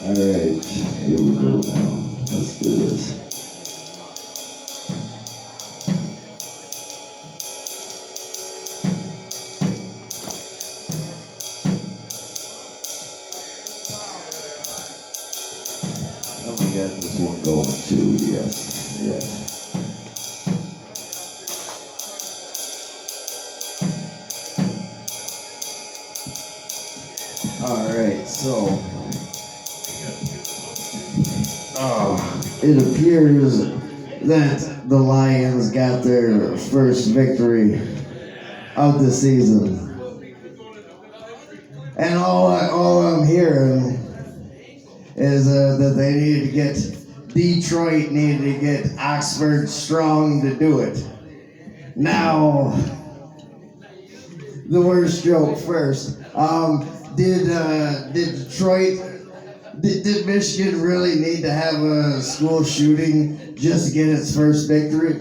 Alright, here we go now. Let's do this. Oh, we got this one going too, yes, yes. Alright, so it appears that the Lions got their first victory of the season. And all I'm hearing is that they needed to get, Detroit needed to get Oxford Strong to do it. Now, the worst joke first. Did Detroit, did Michigan really need to have a school shooting just to get its first victory?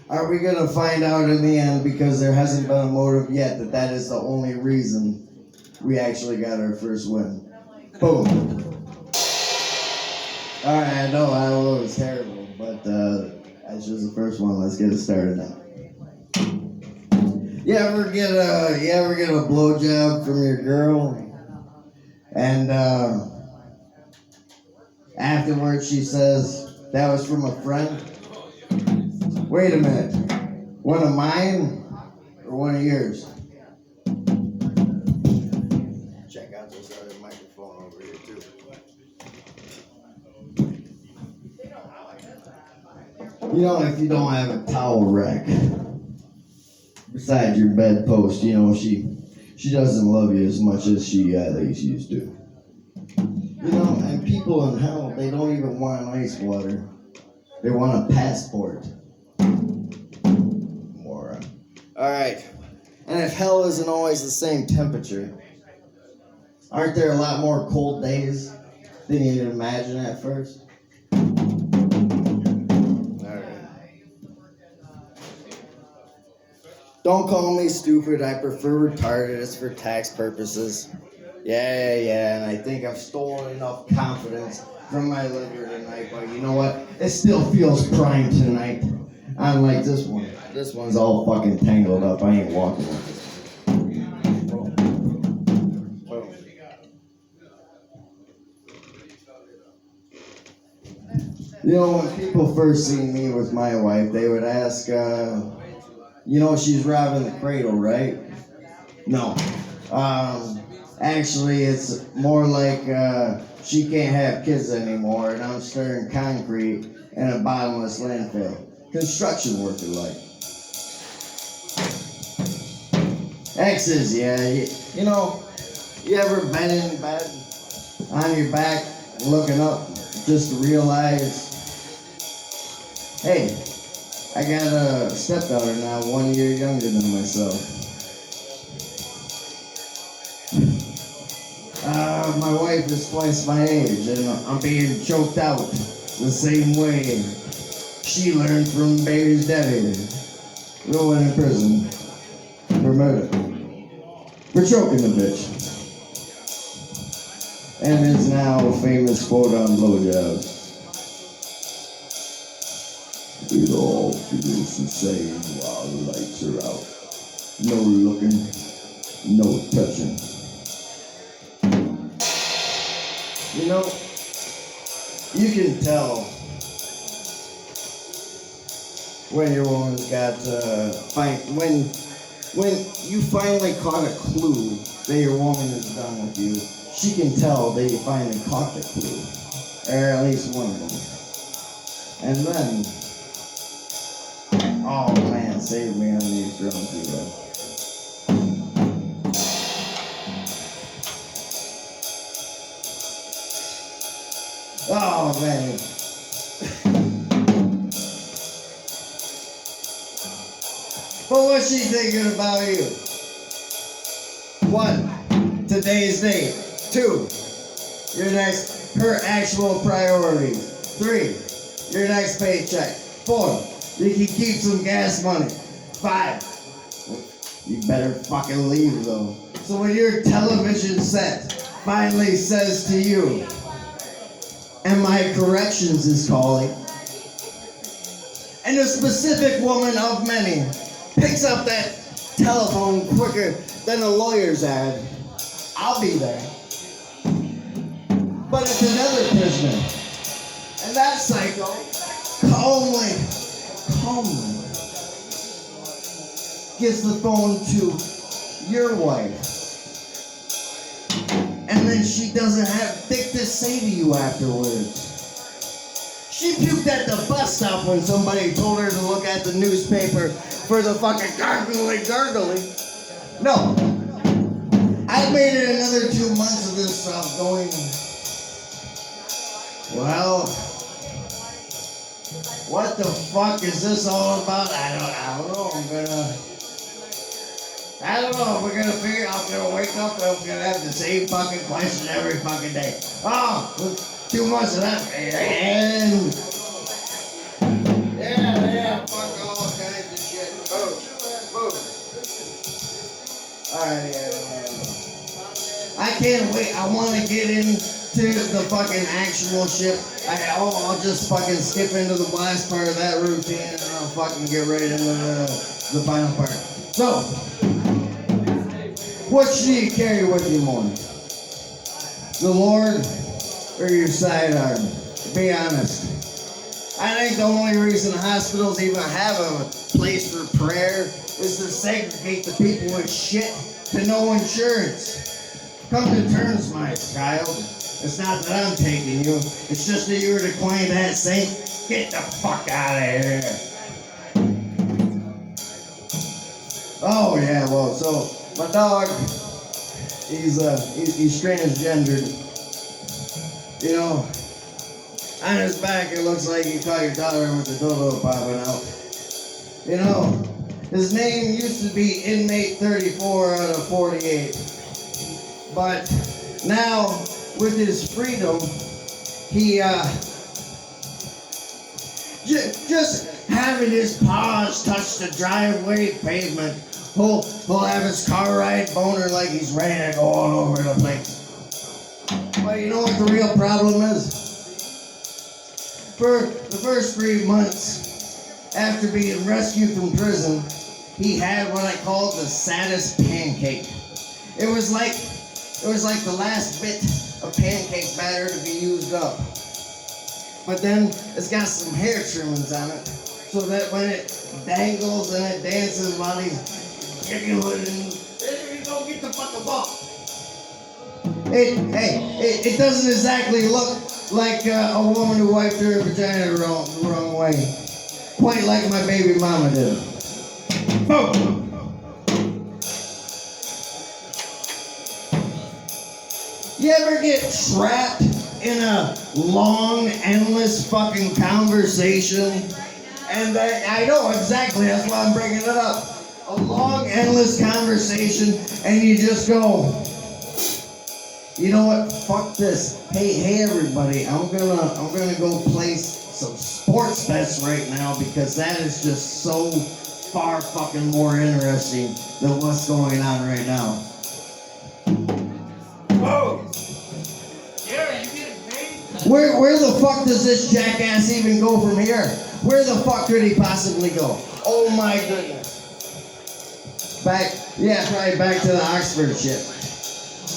Are we gonna find out in the end, because there hasn't been a motive yet, that is the only reason we actually got our first win? Boom. Alright, I know it was terrible, but that's just the first one. Let's get it started now. You ever get a blowjob from your girl, and afterwards she says, that was from a friend? Wait a minute, one of mine or one of yours? Check out this other microphone over here too. You know, if you don't have a towel rack beside your bedpost, you know, she doesn't love you as much as she used to. You know, and people in hell, they don't even want an ice water. They want a passport. Moron. Alright. And if hell isn't always the same temperature, aren't there a lot more cold days than you'd imagine at first? Don't call me stupid, I prefer retarded, it's for tax purposes. Yeah, and I think I've stolen enough confidence from my liver tonight, but you know what? It still feels prime tonight. Unlike this one. This one's all fucking tangled up, I ain't walking with it. You know, when people first see me with my wife, they would ask, you know, she's robbing the cradle, right? No. Actually, it's more like she can't have kids anymore, and I'm stirring concrete in a bottomless landfill. Construction worker like. Exes, yeah. You know, you ever been in bed on your back looking up just to realize, hey, I got a stepdaughter now, 1 year younger than myself. My wife is twice my age, and I'm being choked out the same way she learned from baby's daddy. Real one in prison for murder, for choking the bitch, and is now famous quote on blowjobs. It all feels the same while the lights are out. No looking, no touching. You know, you can tell when your woman's got when you finally caught a clue that your woman is done with you. She can tell that you finally caught the clue, or at least one of them, and then. Oh man, save me on these drums, you know. Oh man. But what's she thinking about you? 1, today's date. 2, her actual priorities. 3, your next paycheck. 4, you can keep some gas money. 5, You better fucking leave though. So when your television set finally says to you, MI Corrections is calling, and a specific woman of many picks up that telephone quicker than a lawyer's ad, I'll be there. But it's another prisoner, and that psycho calmly gives the phone to your wife. And then she doesn't have dick to say to you afterwards. She puked at the bus stop when somebody told her to look at the newspaper for the fucking gargly. No. I've made it another 2 months of this stuff going, well, what the fuck is this all about? I don't know. I don't know. We're gonna figure. I'm gonna wake up and I'm gonna have the same fucking question every fucking day. Oh, 2 months of that, and yeah, fuck all kinds of shit. Boom. All right, I can't wait. I want to get into the fucking actual shit. I'll just fucking skip into the last part of that routine and I'll fucking get right into the final part. So, what should you carry with you more? The Lord or your sidearm? Be honest. I think the only reason hospitals even have a place for prayer is to segregate the people with shit to no insurance. Come to terms, my child. It's not that I'm taking you. It's just that you were to claim that saint. Get the fuck out of here. Oh yeah, well, so my dog, he's transgendered. You know, on his back it looks like you caught your daughter with the dildo popping out. You know, his name used to be Inmate 34 out of 48. But now, with his freedom, he, just having his paws touch the driveway pavement, he'll have his car ride boner like he's ready to go all over the place. But you know what the real problem is? For the first 3 months after being rescued from prison, he had what I call the saddest pancake. It was like the last bit of pancake batter to be used up. But then it's got some hair trimmings on it, so that when it dangles and it dances while he's kicking with it, there you go, get the fucking ball. It doesn't exactly look like a woman who wiped her vagina the wrong way. Quite like my baby mama did. Boom! You ever get trapped in a long, endless fucking conversation? And I know exactly, that's why I'm bringing it up. A long, endless conversation, and you just go, you know what? Fuck this. Hey, everybody! I'm gonna go place some sports bets right now because that is just so far fucking more interesting than what's going on right now. Whoa! Yeah, you getting paid? Where the fuck does this jackass even go from here? Where the fuck could he possibly go? Oh my goodness. Probably back to the Oxford shit.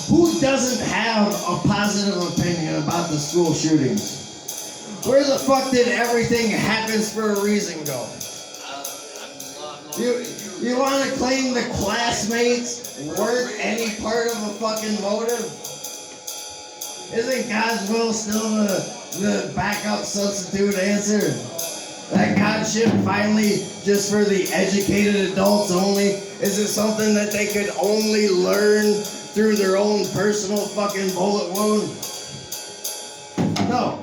Who doesn't have a positive opinion about the school shootings? Where the fuck did everything happens for a reason go? You want to claim the classmates weren't any part of a fucking motive? Isn't God's will still the backup substitute answer? That God shit finally just for the educated adults only? Is it something that they could only learn through their own personal fucking bullet wound? No.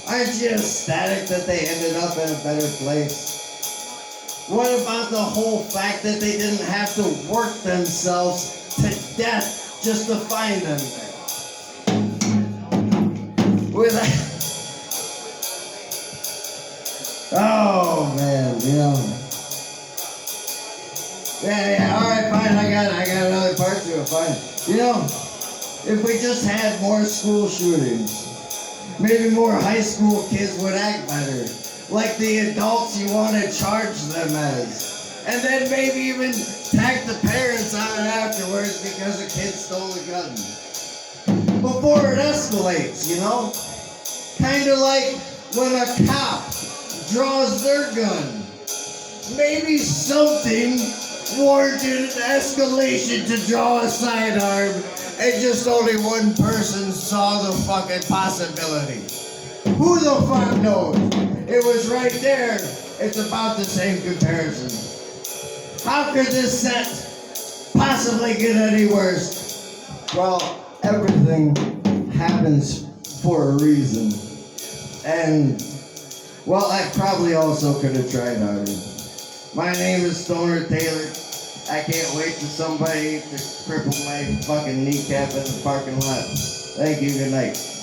Aren't you ecstatic that they ended up in a better place? What about the whole fact that they didn't have to work themselves to death just to find them there? Oh man. you know. Yeah, alright, fine, I got another part to it, fine. You know, if we just had more school shootings, maybe more high school kids would act better. Like the adults you want to charge them as. And then maybe even tag the parents on it afterwards because a kid stole a gun. Before it escalates, you know? Kind of like when a cop draws their gun. Maybe something warranted an escalation to draw a sidearm and just only one person saw the fucking possibility. Who the fuck knows? It was right there. It's about the same comparison. How could this set possibly get any worse? Well, everything happens for a reason. And, well, I probably also could have tried harder. My name is Stoner Taylor. I can't wait for somebody to cripple my fucking kneecap in the parking lot. Thank you, good night.